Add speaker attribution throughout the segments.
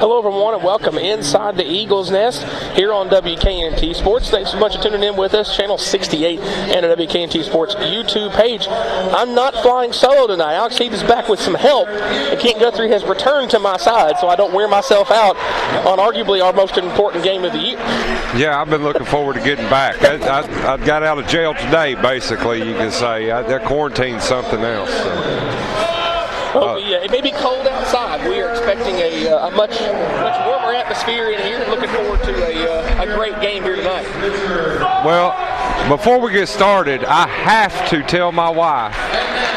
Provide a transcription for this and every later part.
Speaker 1: Hello everyone and welcome inside the Eagles Nest here on WK&T Sports. Thanks so much for tuning in with us, channel 68 and the WK&T Sports YouTube page. I'm not flying solo tonight. Alex Heath is back with some help, and Kent Guthrie has returned to my side so I don't wear myself out on arguably our most important game of the year.
Speaker 2: Yeah, I've been looking forward to getting back. I got out of jail today, basically, you can say. That quarantine's something else. So.
Speaker 1: It may be cold outside. We are expecting a much warmer atmosphere in here. Looking forward to a great game here tonight.
Speaker 2: Well, before we get started, I have to tell my wife,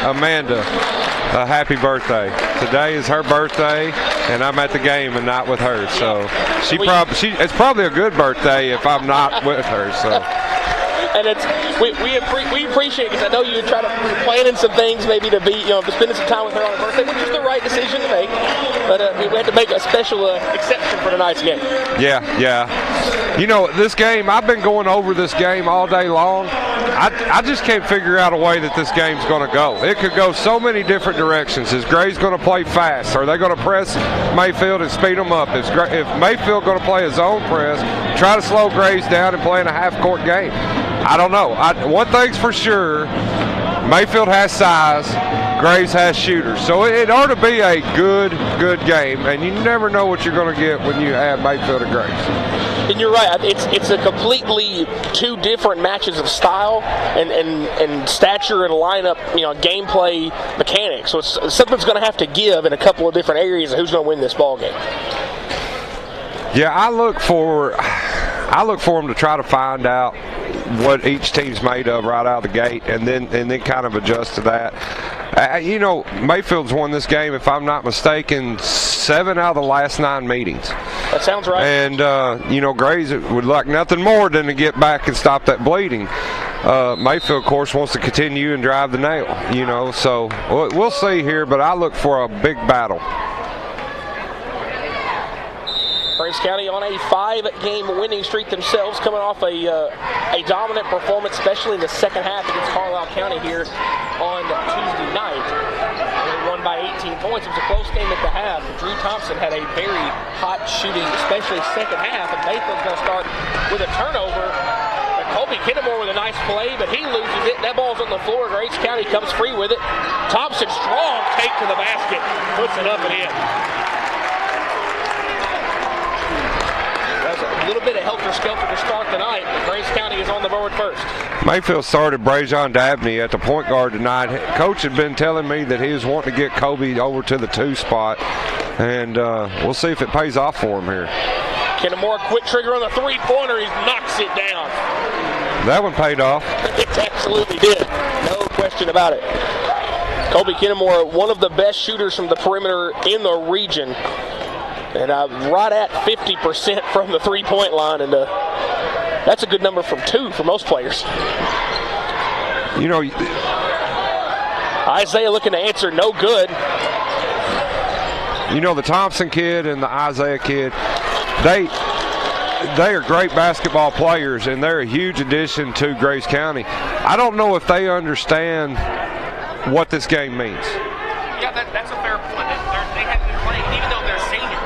Speaker 2: Amanda, a happy birthday. Today is her birthday, and I'm at the game and not with her. So it's probably a good birthday if I'm not with her. So.
Speaker 1: And we appreciate it because I know you try to plan in some things maybe to be, spending some time with her on her birthday, which is the right decision to make. But we had to make a special exception for tonight's game.
Speaker 2: Yeah. You know, this game, I've been going over this game all day long. I just can't figure out a way that this game's going to go. It could go so many different directions. Is Gray's going to play fast? Are they going to press Mayfield and speed them up? If Mayfield going to play a zone press, try to slow Gray's down and play in a half-court game? I don't know. One thing's for sure, Mayfield has size, Graves has shooters. So it ought to be a good game, and you never know what you're going to get when you add Mayfield and Graves.
Speaker 1: And you're right. It's a completely two different matches of style and stature and lineup, gameplay mechanics. So something's going to have to give in a couple of different areas of who's going to win this ball game.
Speaker 2: Yeah, I look for them to try to find out what each team's made of right out of the gate, and then kind of adjust to that. Mayfield's won this game, if I'm not mistaken, 7 out of the last 9 meetings.
Speaker 1: That sounds right.
Speaker 2: And Grays would like nothing more than to get back and stop that bleeding. Mayfield, of course, wants to continue and drive the nail. So we'll see here, but I look for a big battle.
Speaker 1: Graves County on a 5-game winning streak themselves, coming off a dominant performance, especially in the second half against Carlisle County here on Tuesday night. They won by 18 points. It was a close game at the half. Drew Thompson had a very hot shooting, especially second half, and Mayfield's going to start with a turnover. And Colby Kennemore with a nice play, but he loses it. That ball's on the floor. Graves County comes free with it. Thompson, strong take to the basket, puts it up and in. A little bit of helter-skelter to start tonight, but Graves County is on the board first.
Speaker 2: Mayfield started Brajon Dabney at the point guard tonight. Coach had been telling me that he was wanting to get Kobe over to the 2 spot, and we'll see if it pays off for him here.
Speaker 1: Kennemore quick trigger on the three-pointer. He knocks it down.
Speaker 2: That one paid off.
Speaker 1: It absolutely did. No question about it. Kobe Kennemore, one of the best shooters from the perimeter in the region. And right at 50% from the three-point line, and that's a good number from 2 for most players. Isaiah looking to answer, no good.
Speaker 2: The Thompson kid and the Isaiah kid, they are great basketball players, and they're a huge addition to Graves County. I don't know if they understand what this game means.
Speaker 1: Yeah, that's a fair point. They haven't been playing, even though they're seniors.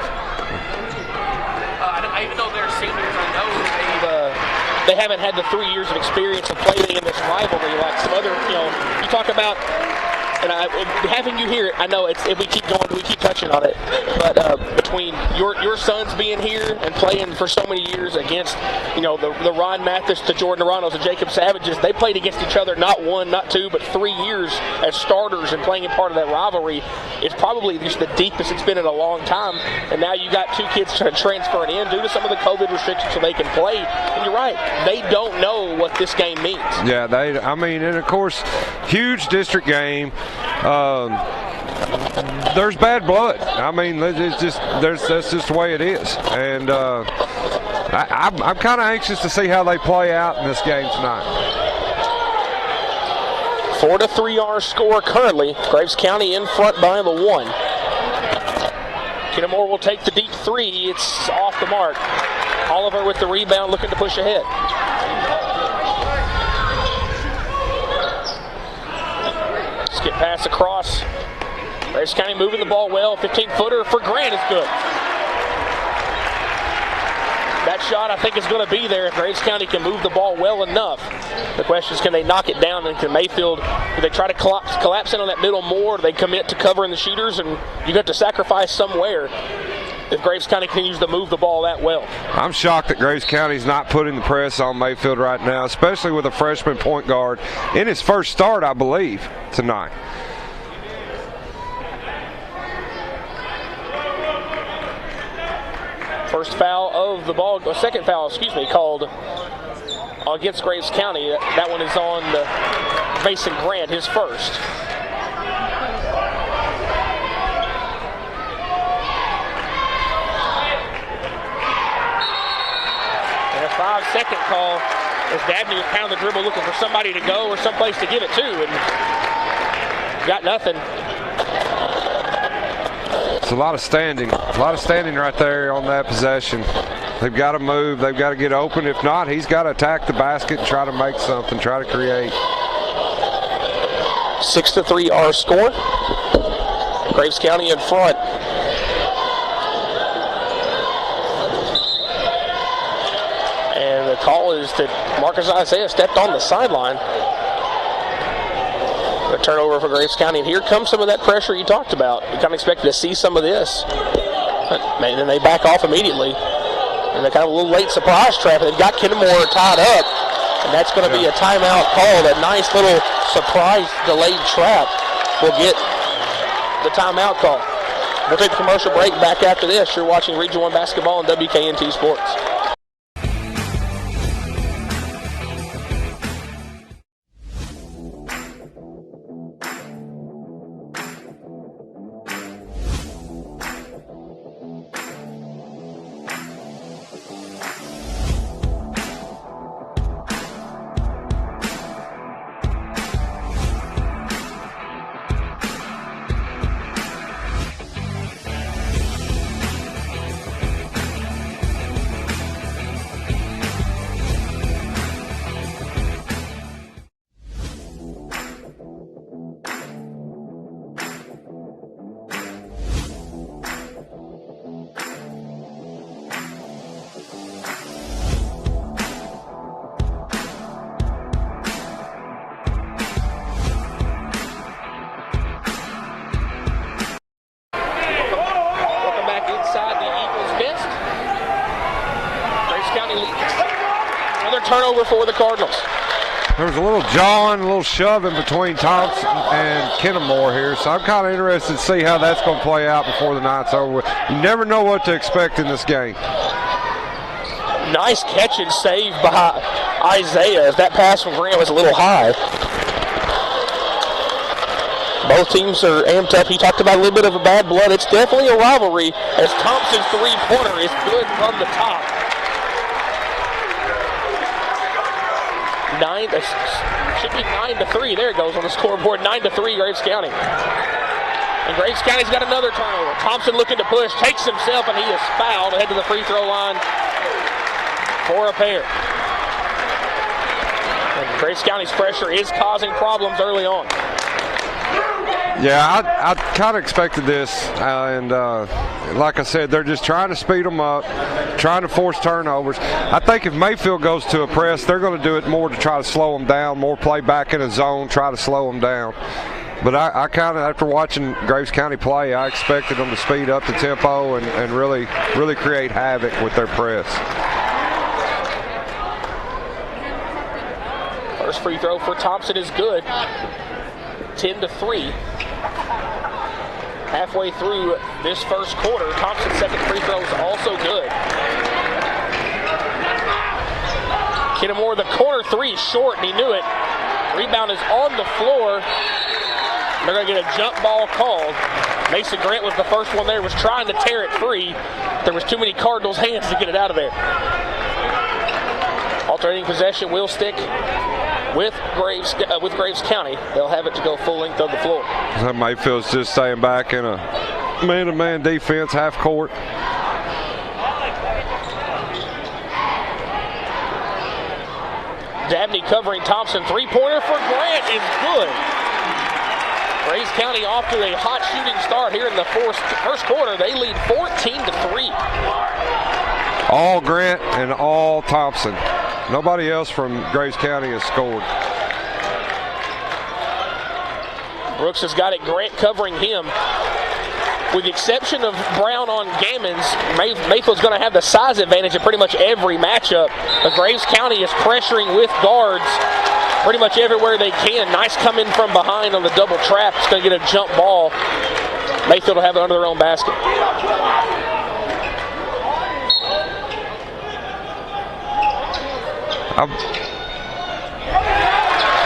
Speaker 1: Even though they're seniors, I know they haven't had the 3 years of experience of playing in this rivalry like some other, you talk about, and having you here, I know if we keep going, we keep touching on it, but between your sons being here and playing for so many years against, the Ron Mathis, the Jordan Aranos, the Jacob Savages, they played against each other not 1, not 2, but 3 years as starters and playing in part of that rivalry. It's probably just the deepest it's been in a long time, and now you got 2 kids trying to transfer it in due to some of the COVID restrictions so they can play. And you're right, they don't know what this game means.
Speaker 2: Yeah, and of course, huge district game. There's bad blood. That's just the way it is. And I'm kind of anxious to see how they play out in this game tonight.
Speaker 1: 4-3 our score currently. Graves County in front by the 1. Kennemore will take the deep 3. It's off the mark. Oliver with the rebound, looking to push ahead. Skip pass across. Graves County moving the ball well. 15-footer for Grant is good. That shot, I think, is going to be there if Graves County can move the ball well enough. The question is, can they knock it down? And can Mayfield, do they try to collapse in on that middle more? Or do they commit to covering the shooters? And you got to sacrifice somewhere if Graves County continues to move the ball that well.
Speaker 2: I'm shocked that Graves County's not putting the press on Mayfield right now, especially with a freshman point guard in his first start, I believe, tonight.
Speaker 1: First foul of the ball, second foul, called against Graves County. That one is on Mason Grant, his first. And a 5-second call as Dabney was pounding the dribble looking for somebody to go or someplace to give it to, and got nothing.
Speaker 2: It's a lot of standing right there on that possession. They've got to move. They've got to get open. If not, he's got to attack the basket and try to make something, try to create.
Speaker 1: 6-3 our score. Graves County in front. And the call is that Marcus Isaiah stepped on the sideline. A turnover for Graves County, and here comes some of that pressure you talked about. You kind of expected to see some of this. And then they back off immediately. And they're kind of a little late surprise trap. They've got Kenmore tied up, and that's going to be a timeout call. That nice little surprise delayed trap will get the timeout call. We'll take the commercial break. Back after this. You're watching Region 1 basketball on WK&T Sports. Turnover for the Cardinals.
Speaker 2: There was a little jawing, a little shoving between Thompson and Kenmore here, so I'm kind of interested to see how that's going to play out before the night's over. You never know what to expect in this game.
Speaker 1: Nice catch and save by Isaiah as that pass from Grant was a little high. Both teams are amped up. He talked about a little bit of a bad blood. It's definitely a rivalry as Thompson's three-pointer is good from the top. Should be 9-3. There it goes on the scoreboard. 9-3, Graves County. And Graves County's got another turnover. Thompson looking to push, takes himself, and he is fouled ahead to the free throw line for a pair. And Graves County's pressure is causing problems early on.
Speaker 2: Yeah, I kind of expected this, and like I said, they're just trying to speed them up, trying to force turnovers. I think if Mayfield goes to a press, they're going to do it more to try to slow them down, more play back in a zone, try to slow them down. But I kind of, after watching Graves County play, I expected them to speed up the tempo and really create havoc with their press.
Speaker 1: First free throw for Thompson is good. 10-3. Halfway through this first quarter, Thompson's second free throw is also good. Kenmore, the corner three, short, and he knew it. Rebound is on the floor. They're going to get a jump ball called. Mason Grant was the first one there, was trying to tear it free. There was too many Cardinals' hands to get it out of there. Alternating possession will stick with Graves County. They'll have it to go full length of the floor.
Speaker 2: Mayfield's just staying back in a man-to-man defense, half court.
Speaker 1: Dabney covering Thompson. Three-pointer for Grant is good. Graves County off to a hot shooting start here in the first quarter. They lead 14-3.
Speaker 2: all Grant and all Thompson. Nobody else from Graves County has scored.
Speaker 1: Brooks has got it. Grant covering him. With the exception of Brown on Gammons, Mayfield's going to have the size advantage in pretty much every matchup. But Graves County is pressuring with guards pretty much everywhere they can. Nice come in from behind on the double trap. It's going to get a jump ball. Mayfield will have it under their own basket.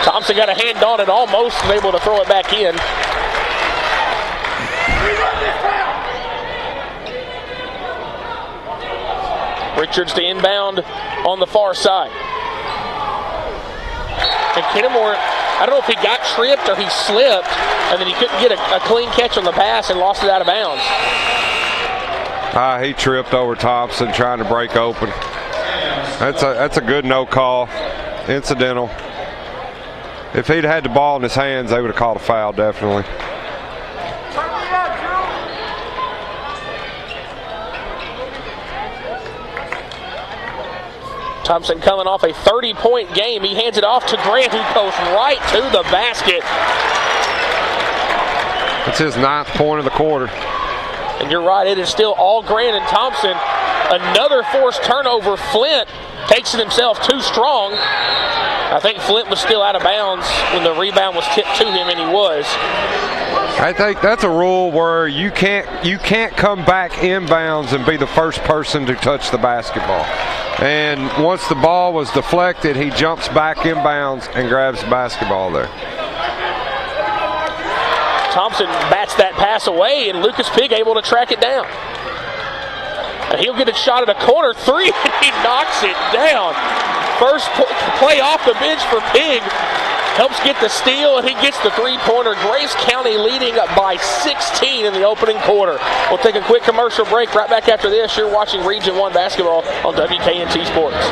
Speaker 1: Thompson got a hand on it, almost was able to throw it back in. Richards to inbound on the far side. And Kennemore, I don't know if he got tripped or he slipped, and then he couldn't get a clean catch on the pass and lost it out of bounds.
Speaker 2: He tripped over Thompson trying to break open. That's a good no call. Incidental. If he'd had the ball in his hands, they would have called a foul, definitely.
Speaker 1: Thompson coming off a 30-point game. He hands it off to Grant, who goes right to the basket.
Speaker 2: It's his 9th point of the quarter.
Speaker 1: And you're right, it is still all Grant and Thompson. Another forced turnover. Flint takes it himself too strong. I think Flint was still out of bounds when the rebound was tipped to him, and he was.
Speaker 2: I think that's a rule where you can't come back inbounds and be the first person to touch the basketball. And once the ball was deflected, he jumps back inbounds and grabs the basketball there.
Speaker 1: Thompson bats that pass away, and Lucas Pigg able to track it down. And he'll get a shot at a corner three, and he knocks it down. First play off the bench for Pigg. Helps get the steal, and he gets the three-pointer. Graves County leading up by 16 in the opening quarter. We'll take a quick commercial break. Right back after this, you're watching Region 1 basketball on WK&T Sports.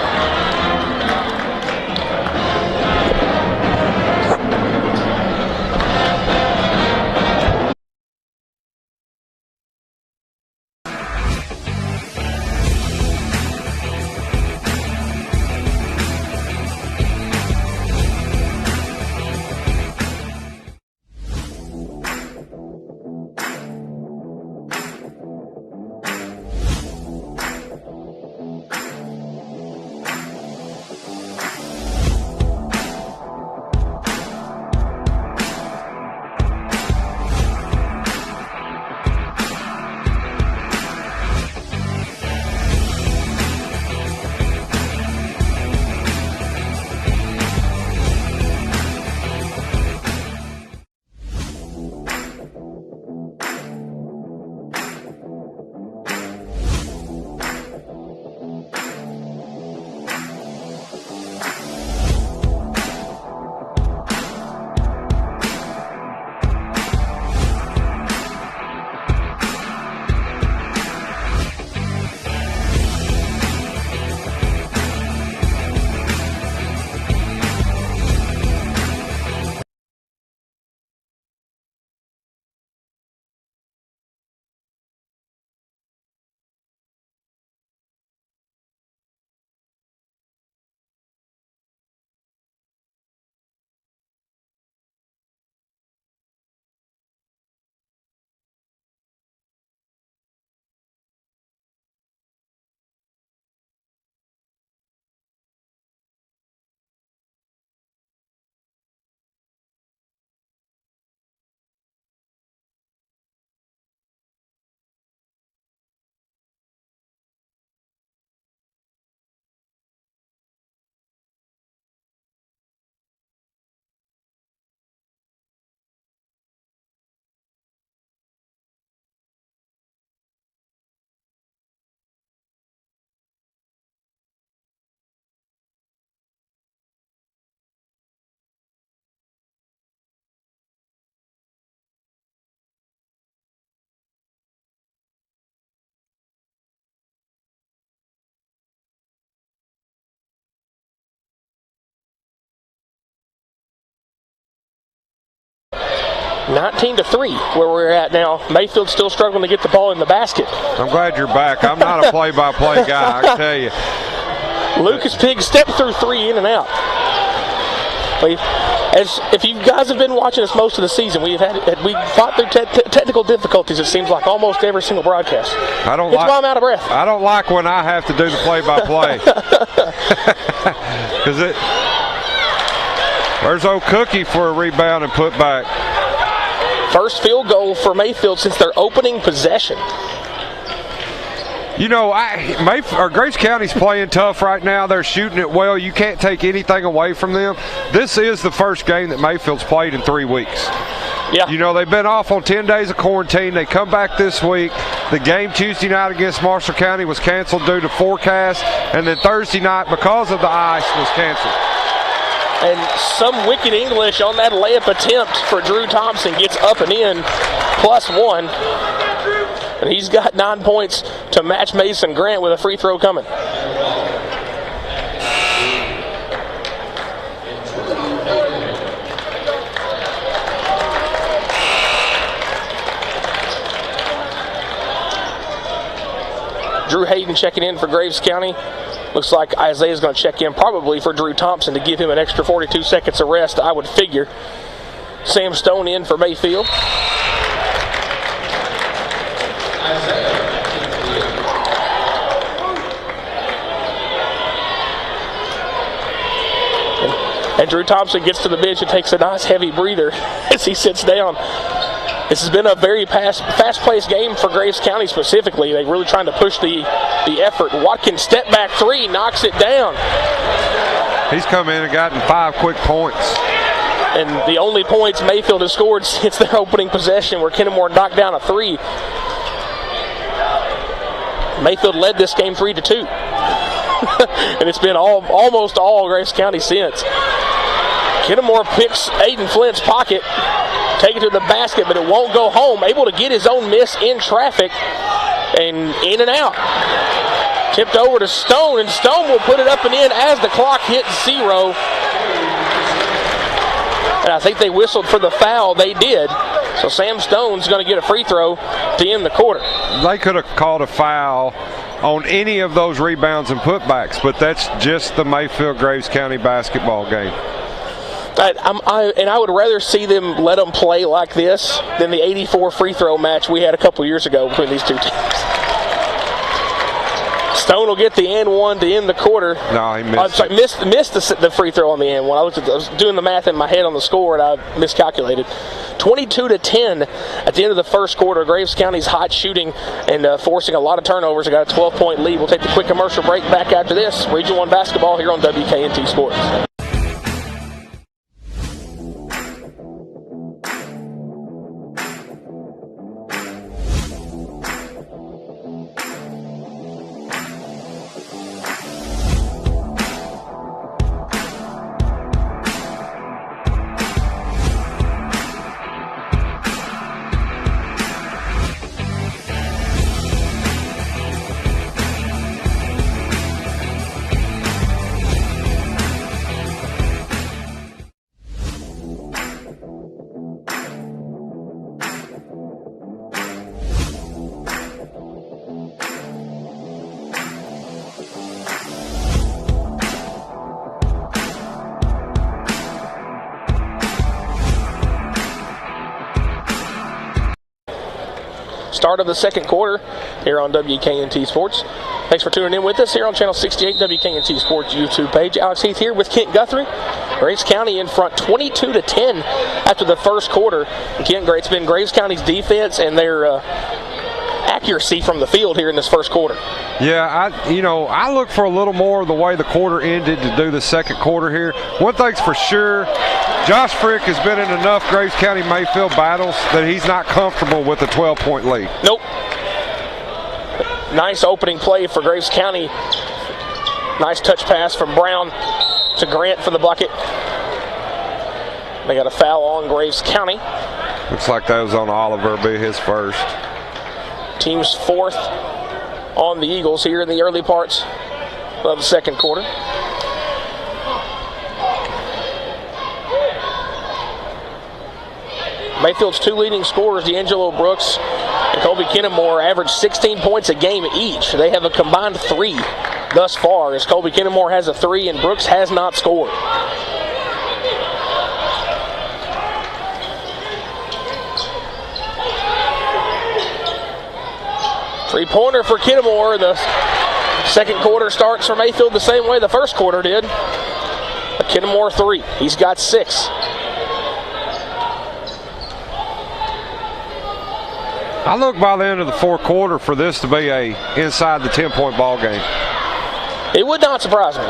Speaker 1: 19-3 where we're at now. Mayfield's still struggling to get the ball in the basket.
Speaker 2: I'm glad you're back. I'm not a play-by-play guy, I can tell you.
Speaker 1: Lucas Pig stepped through 3 in and out. If you guys have been watching us most of the season, we fought through technical difficulties, it seems like, almost every single broadcast.
Speaker 2: Why
Speaker 1: I'm out of breath.
Speaker 2: I don't like when I have to do the play-by-play. Because there's old Cookie for a rebound and put back.
Speaker 1: First field goal for Mayfield since their opening possession.
Speaker 2: You know, Grace County's playing tough right now. They're shooting it well. You can't take anything away from them. This is the first game that Mayfield's played in 3 weeks.
Speaker 1: Yeah.
Speaker 2: You know, they've been off on 10 days of quarantine. They come back this week. The game Tuesday night against Marshall County was canceled due to forecast. And then Thursday night, because of the ice, was canceled.
Speaker 1: And some wicked English on that layup attempt for Drew Thompson gets up and in, +1. And he's got 9 points to match Mason Grant with a free throw coming. Drew Hayden checking in for Graves County. Looks like Isaiah's going to check in probably for Drew Thompson to give him an extra 42 seconds of rest, I would figure. Sam Stone in for Mayfield. And Drew Thompson gets to the bench and takes a nice heavy breather as he sits down. This has been a very fast-paced game for Graves County specifically. They're really trying to push the effort. Watkins step back 3, knocks it down.
Speaker 2: He's come in and gotten 5 quick points.
Speaker 1: And the only points Mayfield has scored since their opening possession where Kennemore knocked down a 3. Mayfield led this game 3-2. And it's been almost all Graves County since. Kennemore picks Aiden Flint's pocket, take it to the basket, but it won't go home. Able to get his own miss in traffic and in and out. Tipped over to Stone, and Stone will put it up and in as the clock hits 0. And I think they whistled for the foul. They did. So Sam Stone's going to get a free throw to end the quarter.
Speaker 2: They could have called a foul on any of those rebounds and putbacks, but that's just the Mayfield Graves County basketball game.
Speaker 1: I would rather see them let them play like this than the 84 free throw match we had a couple years ago between these two teams. Stone will get the and one to end the quarter.
Speaker 2: No, he missed.
Speaker 1: Missed the free throw on the and one. I was doing the math in my head on the score and I miscalculated. 22-10 at the end of the first quarter. Graves County's hot shooting and forcing a lot of turnovers. They got a 12-point lead. We'll take the quick commercial break. Back after this. Region 1 basketball here on WK&T Sports. Start of the second quarter here on WK&T Sports. Thanks for tuning in with us here on Channel 68 WK&T Sports YouTube page. Alex Heath here with Kent Guthrie. Graves County in front 22-10 after the first quarter. And Kent, it's been Graves County's defense and their accuracy from the field here in this first quarter.
Speaker 2: Yeah, I look for a little more of the way the quarter ended to do the second quarter here. One thing's for sure, Josh Frick has been in enough Graves County Mayfield battles that he's not comfortable with a 12-point lead.
Speaker 1: Nope. Nice opening play for Graves County. Nice touch pass from Brown to Grant for the bucket. They got a foul on Graves County.
Speaker 2: Looks like that was on Oliver, be his first.
Speaker 1: Team's fourth on the Eagles here in the early parts of the second quarter. Mayfield's two leading scorers, D'Angelo Brooks and Colby Kennemore, average 16 points a game each. They have a combined 3 thus far, as Colby Kennemore has a 3 and Brooks has not scored. Three-pointer for Kennemore. The second quarter starts for Mayfield the same way the first quarter did. A Kennemore 3. He's got 6.
Speaker 2: I look by the end of the fourth quarter for this to be a inside the 10-point ball game.
Speaker 1: It would not surprise me.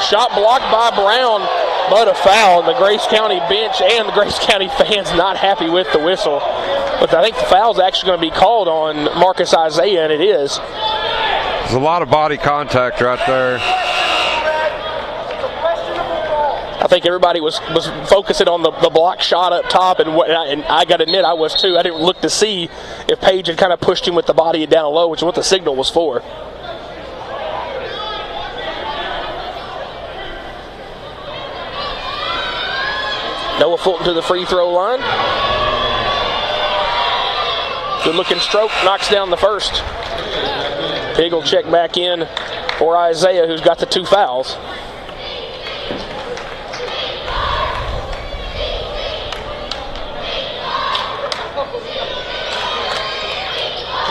Speaker 1: Shot blocked by Brown, but a foul. The Grace County bench and the Grace County fans not happy with the whistle. But I think the foul's actually going to be called on Marcus Isaiah, and it is.
Speaker 2: There's a lot of body contact right there.
Speaker 1: I think everybody was focusing on the block shot up top, and I got to admit, I was too. I didn't look to see if Page had kind of pushed him with the body down low, which is what the signal was for. Noah Fulton to the free throw line. Good looking stroke, knocks down the first. Pig will check back in for Isaiah, who's got the 2 fouls.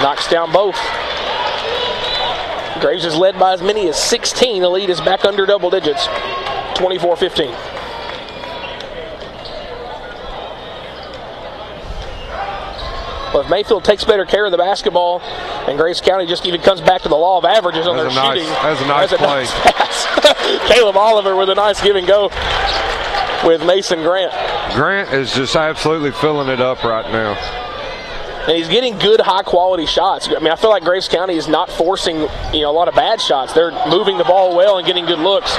Speaker 1: Knocks down both. Graves is led by as many as 16. The lead is back under double digits, 24-15. Well, if Mayfield takes better care of the basketball and Grace County just even comes back to the law of averages on their shooting.
Speaker 2: That's a nice play.
Speaker 1: Pass. Caleb Oliver with a nice give and go with Mason Grant.
Speaker 2: Grant is just absolutely filling it up right now.
Speaker 1: And he's getting good, high-quality shots. I mean, I feel like Grace County is not forcing, a lot of bad shots. They're moving the ball well and getting good looks.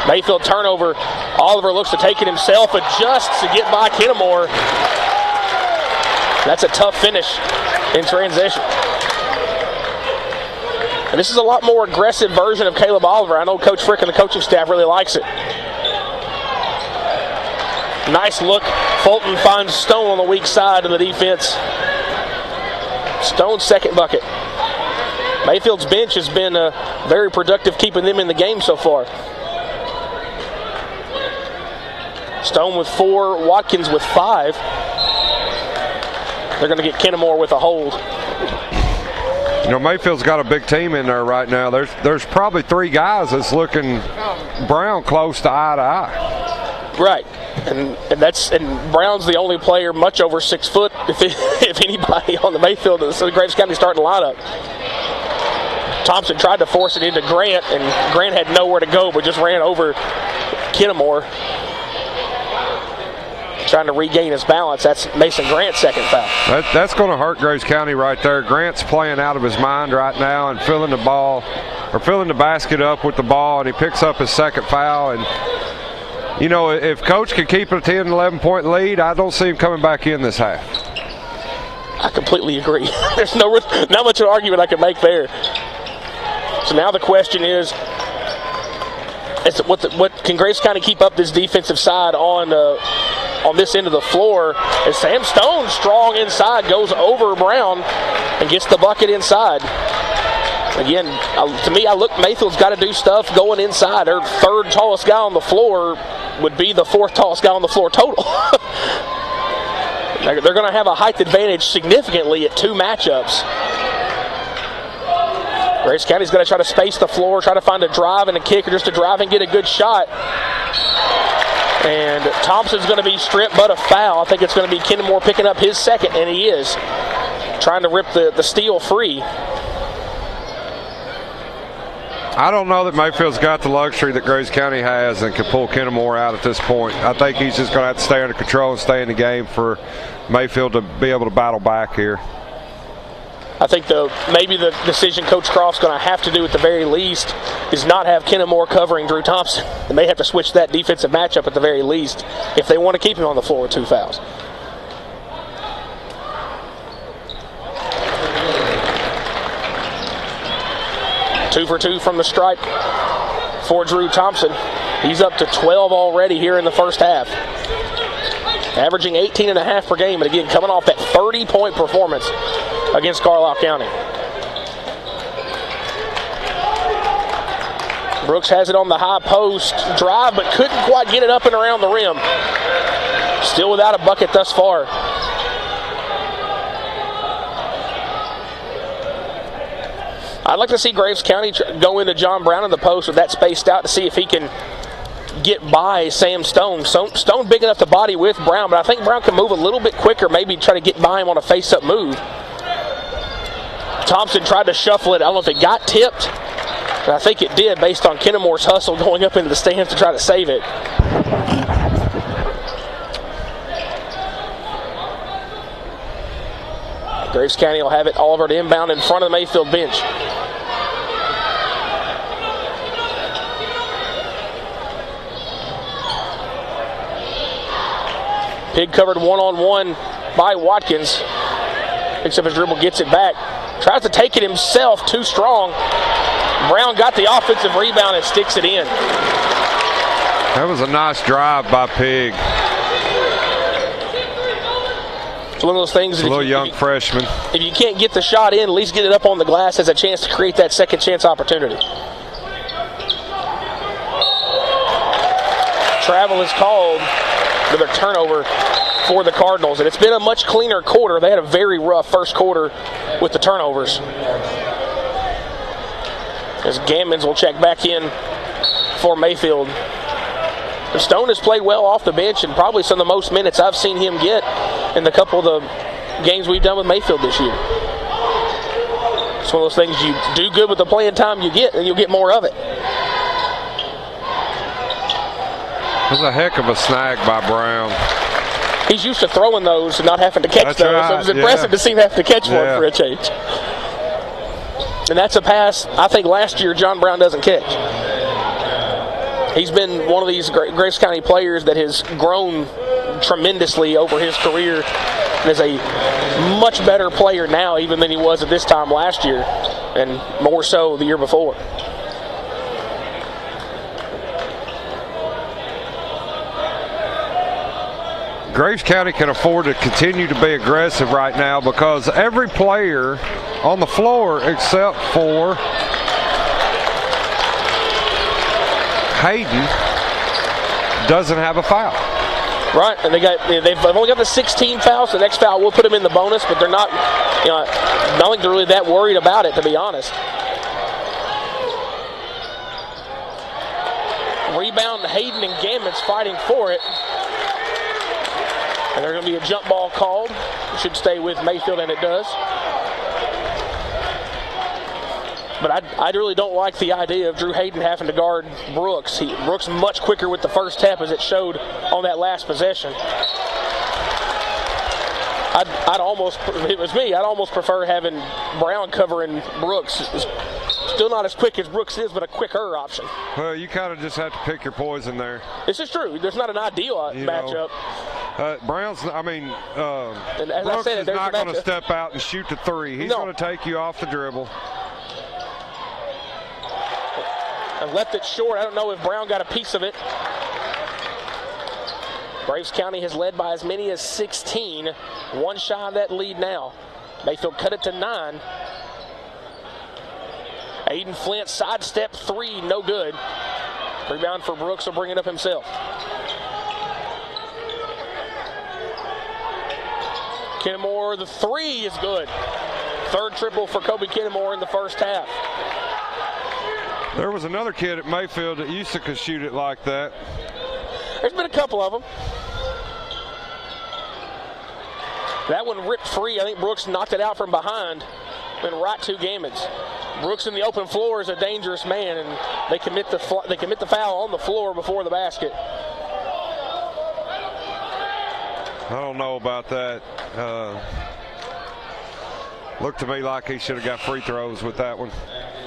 Speaker 1: Mayfield turnover. Oliver looks to take it himself, adjusts to get by Kennemore. That's a tough finish in transition. And this is a lot more aggressive version of Caleb Oliver. I know Coach Frick and the coaching staff really likes it. Nice look. Fulton finds Stone on the weak side of the defense. Stone's second bucket. Mayfield's bench has been very productive keeping them in the game so far. Stone with 4, Watkins with 5. They're going to get Kennemore with a hold.
Speaker 2: Mayfield's got a big team in there right now. There's probably 3 guys that's looking Brown close to eye to eye.
Speaker 1: Right. And Brown's the only player much over 6 foot, if anybody on the Mayfield, so the Graves County starting lineup. Thompson tried to force it into Grant, and Grant had nowhere to go, but just ran over Kennemore. Trying to regain his balance. That's Mason Grant's second foul.
Speaker 2: That's going to hurt Graves County right there. Grant's playing out of his mind right now and filling the basket up with the ball, and he picks up his second foul. And if Coach can keep a 10, 11-point lead, I don't see him coming back in this half.
Speaker 1: I completely agree. There's not much of an argument I can make there. So now the question is what can Grace County keep up this defensive side on this end of the floor? As Sam Stone, strong inside, goes over Brown and gets the bucket inside. Again, to me, Mayfield's got to do stuff going inside. Their 3rd tallest guy on the floor would be the 4th tallest guy on the floor total. They're going to have a height advantage significantly at 2 matchups. Grace County's going to try to space the floor, try to find a drive and a kick, or just a drive and get a good shot. And Thompson's going to be stripped, but a foul. I think it's going to be Kennemore picking up his second, and he is. Trying to rip the steal free.
Speaker 2: I don't know that Mayfield's got the luxury that Grace County has and can pull Kennemore out at this point. I think he's just going to have to stay under control and stay in the game for Mayfield to be able to battle back here.
Speaker 1: I think maybe the decision Coach Croft's going to have to do at the very least is not have Kennemore covering Drew Thompson. They may have to switch that defensive matchup at the very least if they want to keep him on the floor with 2 fouls. Two for 2 from the stripe for Drew Thompson. He's up to 12 already here in the first half. Averaging 18.5 per game, and again, coming off that 30-point performance against Carlisle County. Brooks has it on the high post drive, but couldn't quite get it up and around the rim. Still without a bucket thus far. I'd like to see Graves County go into John Brown in the post with that spaced out to see if he can get by Sam Stone. Stone big enough to body with Brown, but I think Brown can move a little bit quicker, maybe try to get by him on a face-up move. Thompson tried to shuffle it. I don't know if it got tipped, but I think it did based on Kennemore's hustle going up into the stands to try to save it. Graves County will have it Oliver to inbound in front of the Mayfield bench. Pig covered one-on-one by Watkins. Picks up his dribble, gets it back. Tries to take it himself, too strong. Brown got the offensive rebound and sticks it in.
Speaker 2: That was a nice drive by Pig.
Speaker 1: It's one of those things.
Speaker 2: A little young freshman.
Speaker 1: If you can't get the shot in, at least get it up on the glass as a chance to create that second chance opportunity. Travel is called. Another turnover for the Cardinals, and it's been a much cleaner quarter. They had a very rough first quarter with the turnovers. As Gammons will check back in for Mayfield. And Stone has played well off the bench and probably some of the most minutes I've seen him get in the couple of the games we've done with Mayfield this year. It's one of those things, you do good with the playing time you get, and you'll get more of it.
Speaker 2: It was a heck of a snag by Brown.
Speaker 1: He's used to throwing those and not having to catch those. Right. So it was impressive to see him have to catch one for a change. And that's a pass I think last year John Brown doesn't catch. He's been one of these Graves County players that has grown tremendously over his career and is a much better player now even than he was at this time last year, and more so the year before.
Speaker 2: Graves County can afford to continue to be aggressive right now because every player on the floor except for Hayden doesn't have a foul.
Speaker 1: Right, and they've only got the 16 fouls. The next foul will put them in the bonus, but they're not, I don't think they're really that worried about it, to be honest. Rebound, Hayden and Gammons fighting for it. And there's going to be a jump ball called. It should stay with Mayfield, and it does. But I really don't like the idea of Drew Hayden having to guard Brooks. Brooks much quicker with the first tap, as it showed on that last possession. I'd almost prefer having Brown covering Brooks. Still not as quick as Brooks is, but a quicker option.
Speaker 2: Well, you kind of just have to pick your poison there.
Speaker 1: This is true. There's not an ideal matchup.
Speaker 2: Brooks is not going to step out and shoot the three. He's going to take you off the dribble.
Speaker 1: And left it short. I don't know if Brown got a piece of it. Graves County has led by as many as 16. One shy of that lead now. Mayfield cut it to 9. Aiden Flint sidestep three, no good. Rebound for Brooks, will bring it up himself. Kennemore, the three is good. Third triple for Kobe Kennemore in the first half.
Speaker 2: There was another kid at Mayfield that used to could shoot it like that.
Speaker 1: There's been a couple of them. That one ripped free. I think Brooks knocked it out from behind. Went right to Gammons. Brooks in the open floor is a dangerous man, and they commit the foul on the floor before the basket.
Speaker 2: I don't know about that. Looked to me like he should have got free throws with that one.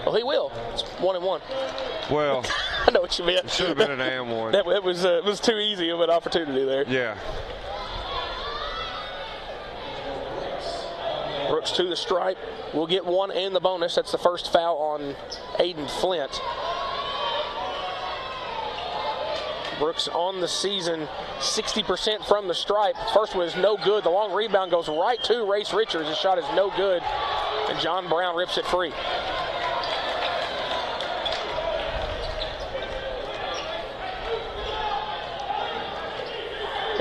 Speaker 1: Well, he will. It's 1-1.
Speaker 2: Well,
Speaker 1: I know what you meant.
Speaker 2: It should have been an and one.
Speaker 1: It was too easy of an opportunity there.
Speaker 2: Yeah.
Speaker 1: Brooks to the stripe. We'll get one and the bonus. That's the first foul on Aiden Flint. Brooks on the season 60% from the stripe. First one is no good. The long rebound goes right to Race Richards. His shot is no good, and John Brown rips it free.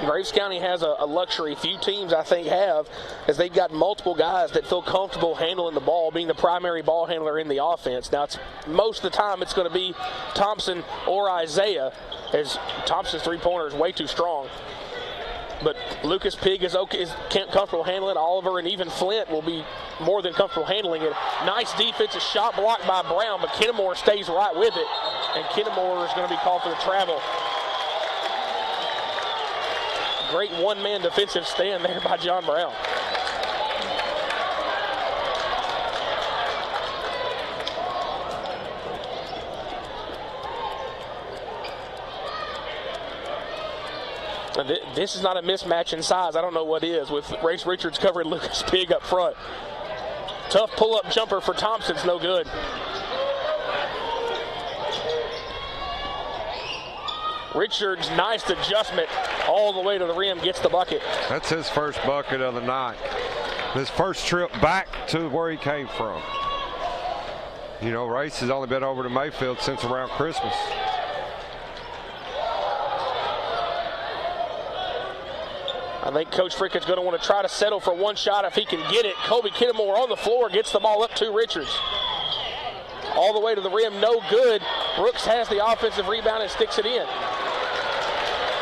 Speaker 1: Graves County has a luxury few teams, I think, have, as they've got multiple guys that feel comfortable handling the ball, being the primary ball handler in the offense. Now, most of the time it's going to be Thompson or Isaiah, as Thompson's three-pointer is way too strong. But Lucas Pigg is comfortable handling it. Oliver and even Flint will be more than comfortable handling it. Nice defensive shot blocked by Brown, but Kennemore stays right with it, and Kennemore is going to be called for the travel. Great one-man defensive stand there by John Brown. This is not a mismatch in size. I don't know what is, with Race Richards covering Lucas Pigg up front. Tough pull-up jumper for Thompson's no good. Richards, nice adjustment all the way to the rim, gets the bucket.
Speaker 2: That's his first bucket of the night. His first trip back to where he came from. You know, Race has only been over to Mayfield since around Christmas.
Speaker 1: I think Coach Frick is going to want to try to settle for one shot if he can get it. Kobe Kennemore on the floor, gets the ball up to Richards. All the way to the rim, no good. Brooks has the offensive rebound and sticks it in.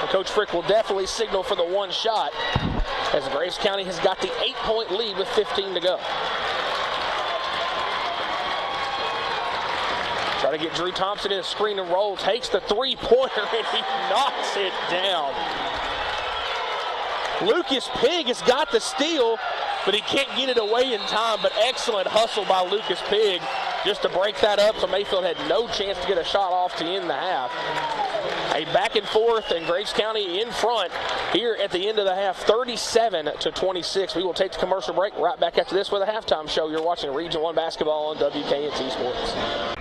Speaker 1: And Coach Frick will definitely signal for the one shot, as Graves County has got the 8-point lead with 15 to go. Try to get Drew Thompson in a screen and roll, takes the three-pointer, and he knocks it down. Lucas Pigg has got the steal, but he can't get it away in time, but excellent hustle by Lucas Pigg just to break that up, so Mayfield had no chance to get a shot off to end the half. A back and forth, and Graves County in front here at the end of the half, 37-26. We will take the commercial break right back after this with a halftime show. You're watching Region 1 basketball on WK&T Sports.